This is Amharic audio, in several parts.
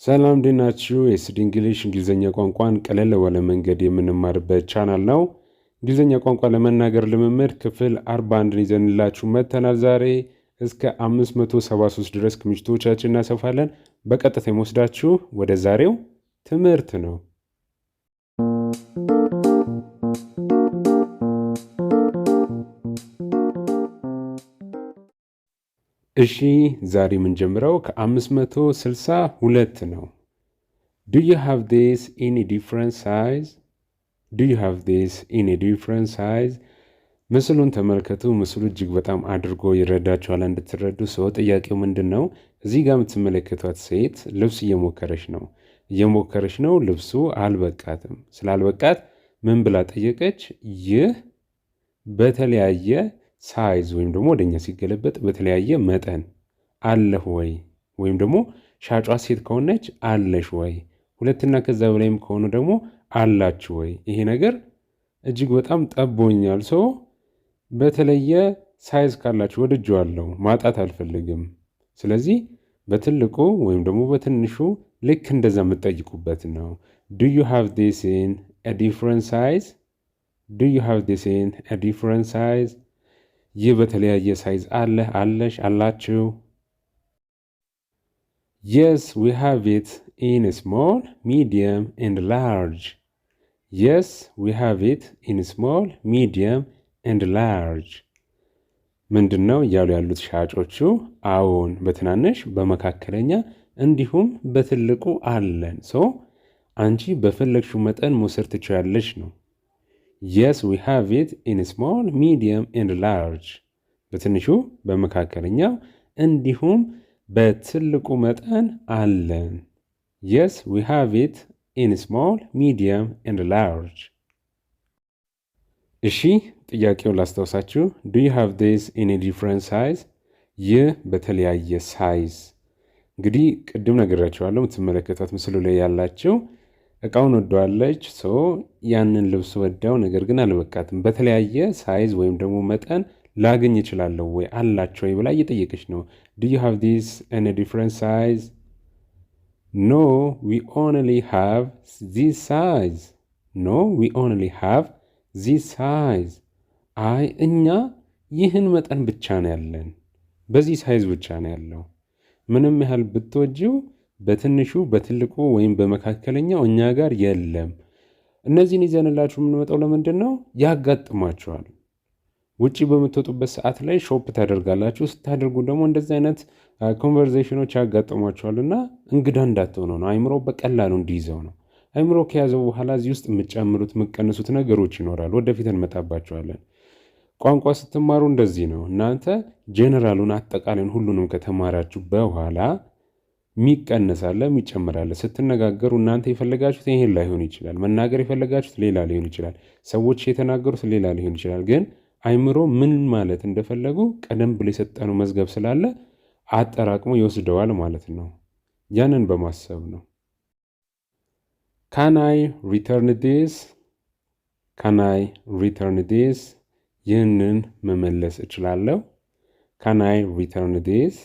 ሰላም እንዴት ናችሁ? የስድ እንግሊሽ እንግሊዘኛ ቋንቋን ቀለል ባለ መንገድ የምንማርበት ቻናል ነው። እንግሊዘኛ ቋንቋ ለመናገር ልምምድ ክፍል 41ን ይዘንላችሁ መጥተናል። ዛሬ እስከ 573 ድረስ ክምችቶቻችን እናሰፋለን። በቀጥታ የምወስዳችሁ ወደ ዛሬው ትምህርት ነው። እሺ ዛሬ የምንጀምረው ከ562 ነው። Do you have this in a different size? Do you have this in a different size? ምስሉን ተመልከቱ። ምስሉ እጅግ በጣም አድርጎ ይረዳችኋል እንድትረዱ። ሰው ጥያቄው ምንድን ነው? እዚህ ጋር የምትመለከቷት ሴት ልብስ እየሞከረች ነው። ልብሱ አልበቃትም። ስላልበቃት ምን ብላ ጠየቀች? ይህ በተለያየ ሳይዝ ወይም ደግሞ ወደኛ ሲገለበጥ በተለያየ መጠን አለህ ወይ? ወይም ደግሞ ሻጯ ሴት ከሆነች አለሽ ወይ? ሁለትና ከዛ በላይም ከሆኑ ደግሞ አላችሁ ወይ? ይሄ ነገር እጅግ በጣም ጠቦኛል። ሰው በተለየ ሳይዝ ካላችሁ ወድጄዋለሁ፣ ማጣት አልፈልግም። ስለዚህ በትልቁ ወይም ደግሞ በትንሹ ልክ እንደዛ የምትጠይቁበት ነው። Do you have this in a different size? Do you have this in a different size? ይህ በተለያየ ሳይዝ አለህ፣ አለሽ፣ አላችሁ? Yes, we have it in a small, medium and large. Yes, we have it in a small, medium and large. ምንድነው እያሉ ያሉት ሻጮቹ? አዎን፣ በትናንሽ በመካከለኛ እንዲሁም በትልቁ አለን። አንቺ በፈለግሽው መጠን መውሰድ ትችያለሽ ነው። Yes, we have it in a small, medium and large. በትንሹ በመካከለኛው እንዲሁም በትልቁ መጠን አለን። Yes, we have it in a small, medium and large. እሺ ጥያቄውን ላስታውሳችሁ። Do you have this in a different size? ይህ በተለያየ ሳይዝ። እንግዲህ ቅድም ነግራችኋለሁ። የምትመለከቷት ምስሉ ላይ ያላችሁ እቃውን ወደዋለች። ያንን ልብስ ወዳው፣ ነገር ግን አልበቃትም። በተለያየ ሳይዝ ወይም ደግሞ መጠን ላገኝ እችላለሁ ወይ አላቸው ወይ ብላ እየጠየቀች ነው። Do you have this in a different size? No, we only have this size. No, we only have this size. አይ እኛ ይህን መጠን ብቻ ነው ያለን፣ በዚህ ሳይዝ ብቻ ነው ያለው። ምንም ያህል ብትወጂው በትንሹ በትልቁ ወይም በመካከለኛው እኛ ጋር የለም። እነዚህን ይዘንላችሁ የምንመጣው ለምንድን ነው? ያጋጥማችኋል። ውጪ በምትወጡበት ሰዓት ላይ ሾፕ ታደርጋላችሁ። ስታደርጉ ደግሞ እንደዚህ አይነት ኮንቨርሴሽኖች ያጋጥሟችኋልና እንግዳ እንዳትሆኑ ነው። አይምሮ በቀላሉ እንዲይዘው ነው። አይምሮ ከያዘው በኋላ እዚህ ውስጥ የምትጨምሩት የምትቀንሱት ነገሮች ይኖራሉ። ወደፊት እንመጣባቸዋለን። ቋንቋ ስትማሩ እንደዚህ ነው። እናንተ ጄኔራሉን አጠቃላይን ሁሉንም ከተማራችሁ በኋላ ሚቀነሳለ ሚጨምራለ። ስትነጋገሩ እናንተ የፈለጋችሁት ይሄን ላይሆን ይችላል። መናገር የፈለጋችሁት ሌላ ሊሆን ይችላል። ሰዎች የተናገሩት ሌላ ሊሆን ይችላል። ግን አይምሮ ምን ማለት እንደፈለጉ ቀደም ብሎ የሰጠነው መዝገብ ስላለ አጠራቅሞ ይወስደዋል ማለት ነው። ያንን በማሰብ ነው። Can I return this? Can I return this? ይህንን መመለስ እችላለሁ። Can I return this?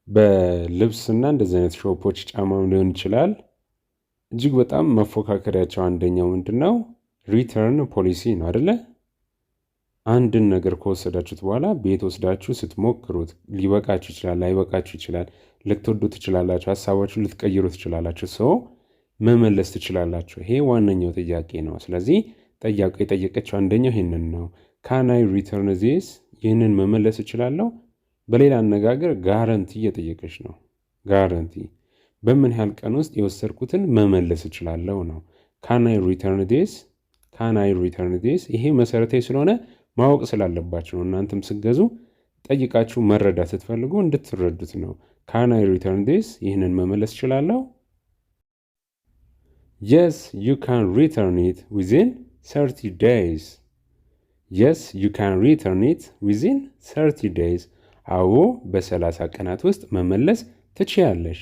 በልብስና እንደዚህ አይነት ሾፖች ጫማም ሊሆን ይችላል። እጅግ በጣም መፎካከሪያቸው አንደኛው ምንድነው? ሪተርን ፖሊሲ ነው አይደለ? አንድን ነገር ከወሰዳችሁት በኋላ ቤት ወስዳችሁ ስትሞክሩት ሊበቃችሁ ይችላል፣ ላይበቃችሁ ይችላል። ልትወዱ ትችላላችሁ፣ ሀሳባችሁ ልትቀይሩ ትችላላችሁ። መመለስ ትችላላችሁ። ይሄ ዋነኛው ጥያቄ ነው። ስለዚህ ጠያቂው የጠየቀችው አንደኛው ይሄንን ነው። Can I return this? ይህንን መመለስ እችላለሁ። በሌላ አነጋገር ጋራንቲ እየጠየቀች ነው። ጋራንቲ በምን ያህል ቀን ውስጥ የወሰድኩትን መመለስ እችላለሁ ነው። Can I return this? Can I return this? ይሄ መሰረታዊ ስለሆነ ማወቅ ስላለባችሁ ነው። እናንተም ስገዙ ጠይቃችሁ መረዳት ስትፈልጉ እንድትረዱት ነው። Can I return this? ይህንን መመለስ እችላለሁ። Yes, you can return it within 30 days. Yes, you can return it within 30 days. አዎ በ30 ቀናት ውስጥ መመለስ ትችያለሽ።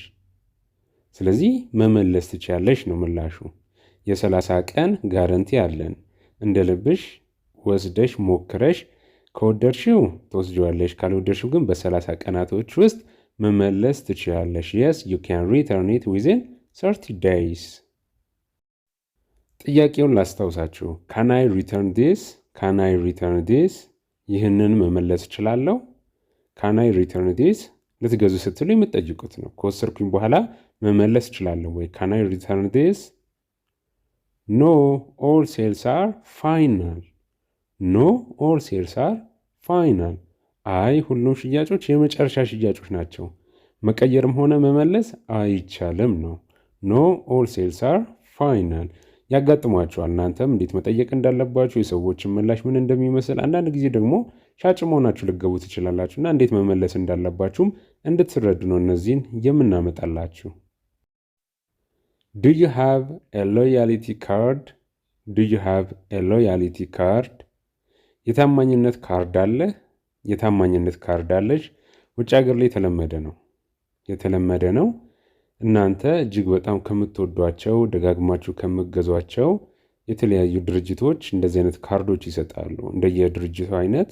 ስለዚህ መመለስ ትችያለሽ ነው ምላሹ። የ30 ቀን ጋራንቲ አለን። እንደ ልብሽ ወስደሽ ሞክረሽ ከወደድሽው ትወስጂዋለሽ፣ ካልወደድሽው ግን በ30 ቀናቶች ውስጥ መመለስ ትችላለሽ። yes you can return it within 30 days። ጥያቄውን ላስታውሳችሁ። can I return this? can I return this? ይህንን መመለስ እችላለሁ። can I return this? ልትገዙ ስትሉ የምትጠይቁት ነው። ከወሰድኩኝ በኋላ መመለስ እችላለሁ ወይ? can I return this? no all sales are final። no all sales are final። አይ ሁሉም ሽያጮች የመጨረሻ ሽያጮች ናቸው። መቀየርም ሆነ መመለስ አይቻልም ነው። no all sales are final። ያጋጥሟቸዋል። እናንተም እንዴት መጠየቅ እንዳለባችሁ የሰዎችን ምላሽ ምን እንደሚመስል አንዳንድ ጊዜ ደግሞ ሻጭ መሆናችሁ ልትገቡ ትችላላችሁ እና እንዴት መመለስ እንዳለባችሁም እንድትረዱ ነው እነዚህን የምናመጣላችሁ። do you have a loyalty card? do you have a loyalty card? የታማኝነት ካርድ አለ? የታማኝነት ካርድ አለሽ? ውጭ ሀገር ላይ የተለመደ ነው። እናንተ እጅግ በጣም ከምትወዷቸው ደጋግማችሁ ከምትገዟቸው የተለያዩ ድርጅቶች እንደዚህ አይነት ካርዶች ይሰጣሉ። እንደየድርጅቱ አይነት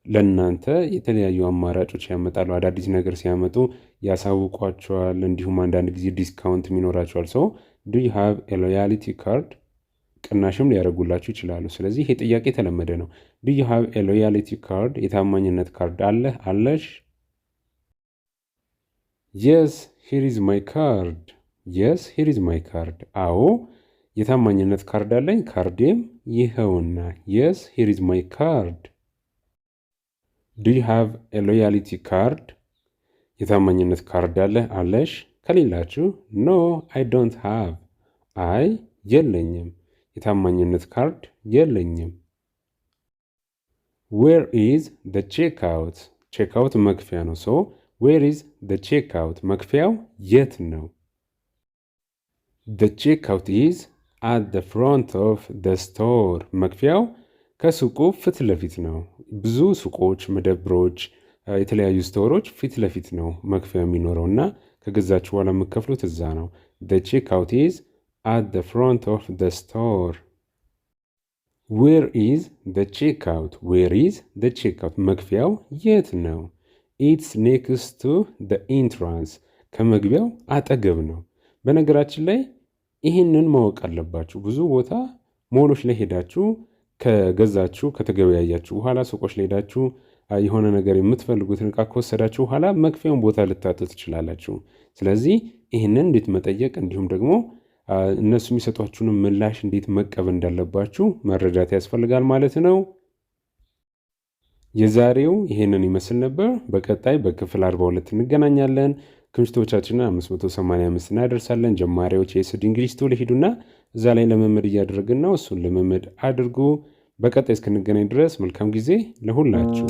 ለእናንተ የተለያዩ አማራጮች ያመጣሉ። አዳዲስ ነገር ሲያመጡ ያሳውቋቸዋል። እንዲሁም አንዳንድ ጊዜ ዲስካውንት ይኖራቸዋል። so do you have a loyalty card? ቅናሽም ሊያደርጉላችሁ ይችላሉ። ስለዚህ ይሄ ጥያቄ የተለመደ ነው። do you have a loyalty card? የታማኝነት ካርድ አለሽ? yes here is my card። yes here is my card። አዎ የታማኝነት ካርድ አለኝ፣ ካርዴም ይኸውና። yes here is my card። do you have a loyalty card? የታማኝነት ካርድ አለሽ? ከሌላችሁ no I don't have። አይ የለኝም፣ የታማኝነት ካርድ የለኝም። where is the checkout? ቼክአውት መክፈያ ነው። so where is the checkout? መክፈያው የት ነው? the checkout is at the front of the store። መክፈያው ከሱቁ ፊት ለፊት ነው። ብዙ ሱቆች፣ መደብሮች፣ የተለያዩ ስቶሮች ፊት ለፊት ነው መክፈያ የሚኖረው እና ከገዛችሁ በኋላ የምትከፍሉት እዛ ነው። the checkout is at the front of the store። where is the checkout? where is the checkout? መክፈያው የት ነው? it's next to the entrance። ከመግቢያው አጠገብ ነው። በነገራችን ላይ ይህንን ማወቅ አለባችሁ። ብዙ ቦታ ሞሎች ላይ ሄዳችሁ ከገዛችሁ ከተገበያያችሁ በኋላ ሱቆች ላይ ሄዳችሁ የሆነ ነገር የምትፈልጉትን ዕቃ ከወሰዳችሁ በኋላ መክፈያውን ቦታ ልታጡ ትችላላችሁ። ስለዚህ ይህንን እንዴት መጠየቅ እንዲሁም ደግሞ እነሱ የሚሰጧችሁን ምላሽ እንዴት መቀበል እንዳለባችሁ መረዳት ያስፈልጋል ማለት ነው። የዛሬው ይሄንን ይመስል ነበር። በቀጣይ በክፍል 42 እንገናኛለን። ትምህርቶቻችንን 585 እናደርሳለን። ጀማሪዎች የኤስዲ እንግሊሽ ቱል ሂዱና እዛ ላይ ልምምድ እያደረግን ነው። እሱን ልምምድ አድርጉ። በቀጣይ እስክንገናኝ ድረስ መልካም ጊዜ ለሁላችሁ።